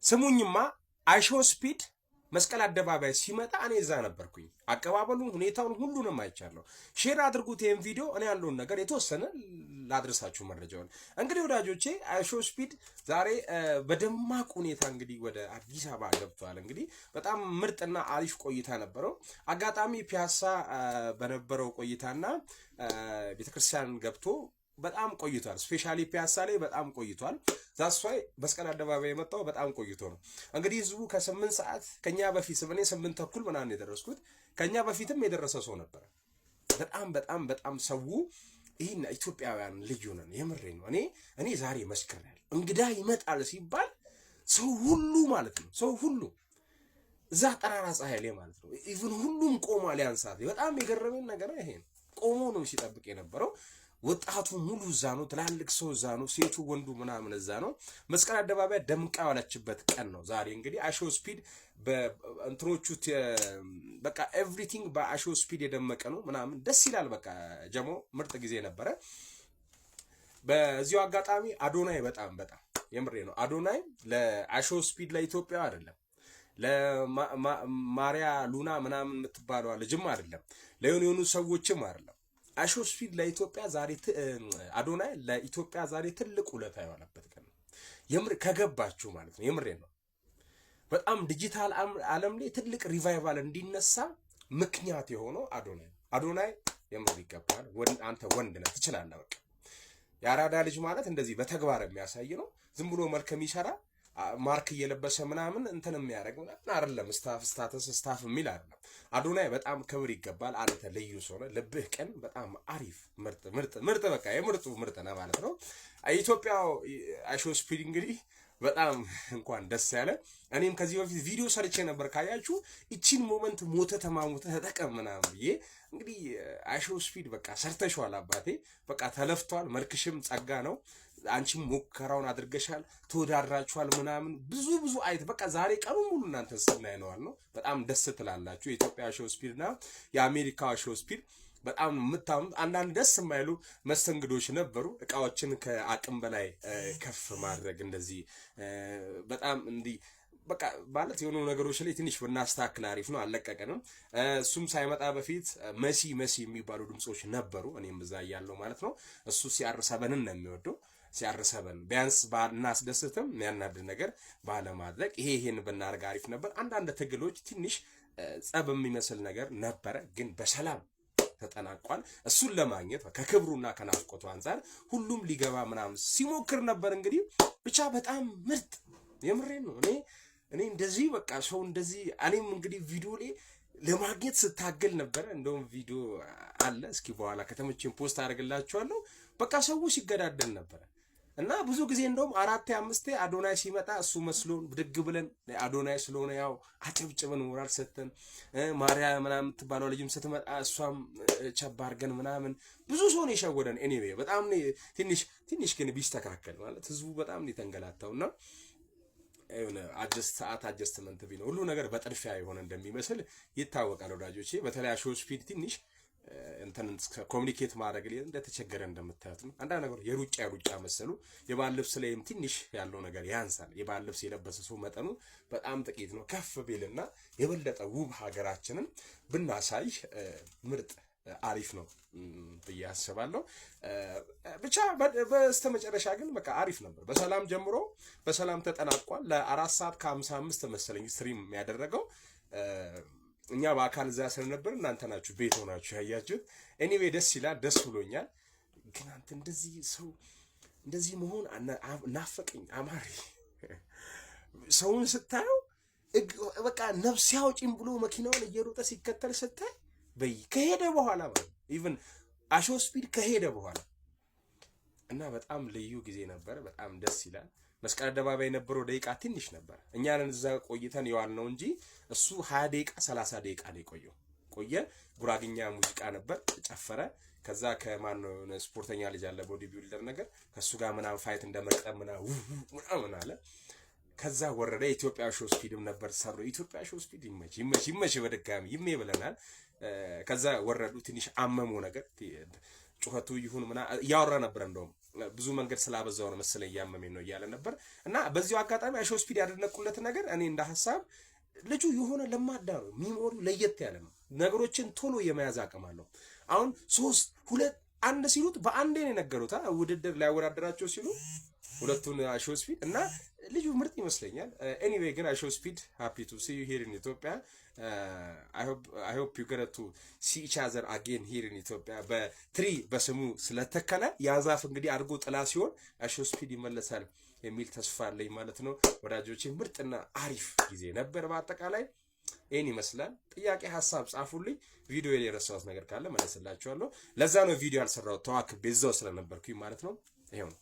ስሙኝማ አሾ ስፒድ መስቀል አደባባይ ሲመጣ እኔ እዛ ነበርኩኝ። አቀባበሉን ሁኔታውን ሁሉንም አይቻለሁ። ሼር አድርጉት ይሄን ቪዲዮ። እኔ ያለውን ነገር የተወሰነ ላድርሳችሁ መረጃውን። እንግዲህ ወዳጆቼ አሾ ስፒድ ዛሬ በደማቅ ሁኔታ እንግዲህ ወደ አዲስ አበባ ገብቷል። እንግዲህ በጣም ምርጥና አሪፍ ቆይታ ነበረው። አጋጣሚ ፒያሳ በነበረው ቆይታና ቤተክርስቲያን ገብቶ በጣም ቆይቷል። ስፔሻሊ ፒያሳ ላይ በጣም ቆይቷል። ዛስዋይ መስቀል አደባባይ የመጣው በጣም ቆይቶ ነው። እንግዲህ ህዝቡ ከ8 ሰዓት ከኛ በፊት እኔ 8 ተኩል ምናምን የደረስኩት ከኛ በፊትም የደረሰ ሰው ነበር። በጣም ሰው ይሄን ኢትዮጵያውያን ልጅ ሆነን የምሬ ነው። እኔ ዛሬ መስክሬያለሁ። እንግዳ ይመጣል ሲባል ሰው ሁሉ ማለት ነው ሰው ሁሉ እዛ ጠራራ ፀሐይ ላይ ማለት ነው ኢቭን ሁሉም ቆሟል። ያን ሰዓት በጣም የገረመኝ ነገር ይሄ ነው። ቆሞ ነው ሲጠብቅ የነበረው። ወጣቱ ሙሉ እዛ ነው፣ ትላልቅ ሰው እዛ ነው፣ ሴቱ ወንዱ ምናምን እዛ ነው። መስቀል አደባባይ ደምቃ ዋለችበት ቀን ነው ዛሬ። እንግዲህ አሾ ስፒድ በእንትኖቹ በቃ ኤቭሪቲንግ በአሾ ስፒድ የደመቀ ነው ምናምን ደስ ይላል። በቃ ጀሞ ምርጥ ጊዜ ነበረ። በዚሁ አጋጣሚ አዶናይ በጣም የምሬ ነው። አዶናይ ለአሾ ስፒድ ለኢትዮጵያ አይደለም ለማሪያ ሉና ምናምን የምትባለው ልጅም አይደለም ለዮኑ ሰዎችም አይደለም። አሾ ስፒድ ለኢትዮጵያ ዛሬ አዶናይ ለኢትዮጵያ ዛሬ ትልቅ ውለታ የዋለበት ቀን ነው። የምር ከገባችሁ ማለት ነው። የምሬ ነው። በጣም ዲጂታል ዓለም ላይ ትልቅ ሪቫይቫል እንዲነሳ ምክንያት የሆነው አዶናይ የምር ይገባል። አንተ ወንድ ነህ ትችላለህ። በቃ የአራዳ ልጅ ማለት እንደዚህ በተግባር የሚያሳይ ነው። ዝም ብሎ መልክ የሚሰራ ማርክ እየለበሰ ምናምን እንትን የሚያደርግ አይደለም። ስታፍ የሚል አይደለም። አዶናይ በጣም ክብር ይገባል። አንተ ልዩ ሰው ነህ። ልብህ ቀን በጣም አሪፍ ምርጥ በቃ የምርጡ ምርጥ ነህ ማለት ነው። ኢትዮጵያ አሾ ስፒድ እንግዲህ በጣም እንኳን ደስ ያለ። እኔም ከዚህ በፊት ቪዲዮ ሰርቼ ነበር ካያችሁ እቺን ሞመንት ሞተ ተማሙተ ተጠቀም ምናምን ብዬ እንግዲህ አሾ ስፒድ በቃ ሰርተሽዋል አባቴ። በቃ ተለፍቷል። መልክሽም ጸጋ ነው። አንቺም ሙከራውን አድርገሻል። ተወዳድራችኋል ምናምን ብዙ አይት በቃ ዛሬ ቀኑ ሙሉ እናንተ ስናይነዋል ነው። በጣም ደስ ትላላችሁ። የኢትዮጵያ አሾ ስፒድና የአሜሪካ አሾ ስፒድ በጣም የምታም አንዳንድ ደስ የማይሉ መስተንግዶች ነበሩ። እቃዎችን ከአቅም በላይ ከፍ ማድረግ እንደዚህ በጣም እንዲህ በቃ ማለት የሆኑ ነገሮች ላይ ትንሽ ብናስተካክል አሪፍ ነው። አለቀቀንም። እሱም ሳይመጣ በፊት መሲ የሚባሉ ድምጾች ነበሩ። እኔም እዛ ያለው ማለት ነው። እሱ ሲያርሰበንን ነው የሚወደው። ሲያርሰበን ቢያንስ እናስደስትም የሚያናድድ ነገር ባለማድረግ ይሄን ብናደርግ አሪፍ ነበር። አንዳንድ ትግሎች ትንሽ ጸብ የሚመስል ነገር ነበረ፣ ግን በሰላም ተጠናቋል። እሱን ለማግኘት ከክብሩና ከናፍቆቱ አንፃር ሁሉም ሊገባ ምናምን ሲሞክር ነበር። እንግዲህ ብቻ በጣም ምርጥ የምሬን ነው። እኔ እንደዚህ በቃ ሰው እንደዚህ እኔም እንግዲህ ቪዲዮ ላይ ለማግኘት ስታገል ነበረ። እንደውም ቪዲዮ አለ፣ እስኪ በኋላ ከተመቸኝ ፖስት አደርግላችኋለሁ። በቃ ሰው ሲገዳደል ነበረ እና ብዙ ጊዜ እንደውም 4-5 አዶናይ ሲመጣ እሱ መስሎን ብድግ ብለን አዶናይ ስለሆነ ያው አጨብጭበን ሞራል ሰተን ማርያ ምናምን የምትባለው ልጅም ስትመጣ እሷም ቸባ አድርገን ምናምን ብዙ ሰው ነው የሸወደን። ኤኒዌይ በጣም ትንሽ ግን ቢስተካከል ማለት ህዝቡ በጣም ነው የተንገላታውና የሆነ አጀስትመንት ቢኖር ሁሉ ነገር በጥድፊያ የሆነ እንደሚመስል ይታወቃል ወዳጆቼ። በተለይ አሾ ስፒድ ትንሽ እንትን ኮሙኒኬት ማድረግ ላይ እንደተቸገረ እንደምታዩት ነው። አንዳንድ ነገር የሩጫ መሰሉ። የባህል ልብስ ላይም ትንሽ ያለው ነገር ያንሳል። የባህል ልብስ የለበሰ ሰው መጠኑ በጣም ጥቂት ነው። ከፍ ቢልና የበለጠ ውብ ሀገራችንን ብናሳይ ምርጥ አሪፍ ነው ብዬ አስባለሁ። ብቻ በስተመጨረሻ ግን በቃ አሪፍ ነበር። በሰላም ጀምሮ በሰላም ተጠናቋል። ለ4 ሰዓት ከ55 መሰለኝ ስትሪም ያደረገው። እኛ በአካል እዛ ስለነበር እናንተ ናችሁ ቤት ሆናችሁ ያያችሁት። ኤኒዌይ ደስ ይላል፣ ደስ ብሎኛል። ግን አንተ እንደዚህ ሰው እንደዚህ መሆን ናፈቀኝ። አማሪ ሰውን ስታየው በቃ ነፍስ ያውጪኝ ብሎ መኪናውን እየሮጠ ሲከተል ስታይ ከሄደ በኋላ ማለት ኢቭን አሾ ስፒድ ከሄደ በኋላ እና በጣም ልዩ ጊዜ ነበር። በጣም ደስ ይላል። መስቀል አደባባይ የነበረው ደቂቃ ትንሽ ነበር። እኛን እዛ ቆይተን የዋል ነው እንጂ እሱ 20 ደቂቃ 30 ደቂቃ ነው የቆየው። ጉራግኛ ሙዚቃ ነበር፣ ጨፈረ። ከዛ ከማን ነው ስፖርተኛ ልጅ አለ ቦዲ ቢልደር ነገር ከሱ ጋር ምናምን ፋይት እንደመቅጠም ምናምን አለ። ከዛ ወረደ። ኢትዮጵያ ሾው ስፒድም ነበር ሰሩ። ኢትዮጵያ ሾው ስፒድ ይመች በድጋሚ ይሜ ብለናል። ከዛ ወረዱ። ትንሽ አመሙ ነገር ጩኸቱ ይሁን ምና ያወራ ነበር። እንደውም ብዙ መንገድ ስላበዛው ነው መሰለኝ እያመመኝ ነው እያለ ነበር። እና በዚሁ አጋጣሚ አሾስፒድ ያደነቁለት ነገር እኔ እንደ ሀሳብ ልጁ የሆነ ለማዳ ነው፣ ሚሞሪው ለየት ያለ ነው፣ ነገሮችን ቶሎ የመያዝ አቅም አለው። አሁን 3 2 1 ሲሉት በአንዴ ነው የነገሩት። ውድድር ላይ ያወዳደራቸው ሲሉ ሁለቱን አሾስፒድ እና ልጁ ምርጥ ይመስለኛል። ኤኒዌይ ግን አሾስፒድ ሃፒ ቱ ሲ ዩ ሂር ኢን ኢትዮጵያ I hope you get to see each other again here in ኢትዮጵያ። በትሪ በስሙ ስለተከለ ያዛፍ እንግዲህ አድርጎ ጥላ ሲሆን አሾስፒድ ይመለሳል የሚል ተስፋ አለኝ ማለት ነው ወዳጆቼ። ምርጥና አሪፍ ጊዜ ነበር በአጠቃላይ ይሄን ይመስላል። ጥያቄ ሐሳብ ጻፉልኝ። ቪዲዮ ላይ የረሳሁት ነገር ካለ መለስላችኋለሁ። ለዛ ነው ቪዲዮ ያልሰራሁት ተዋክቤ እዛው ስለነበርኩኝ ማለት ነው። ይሄው ነው።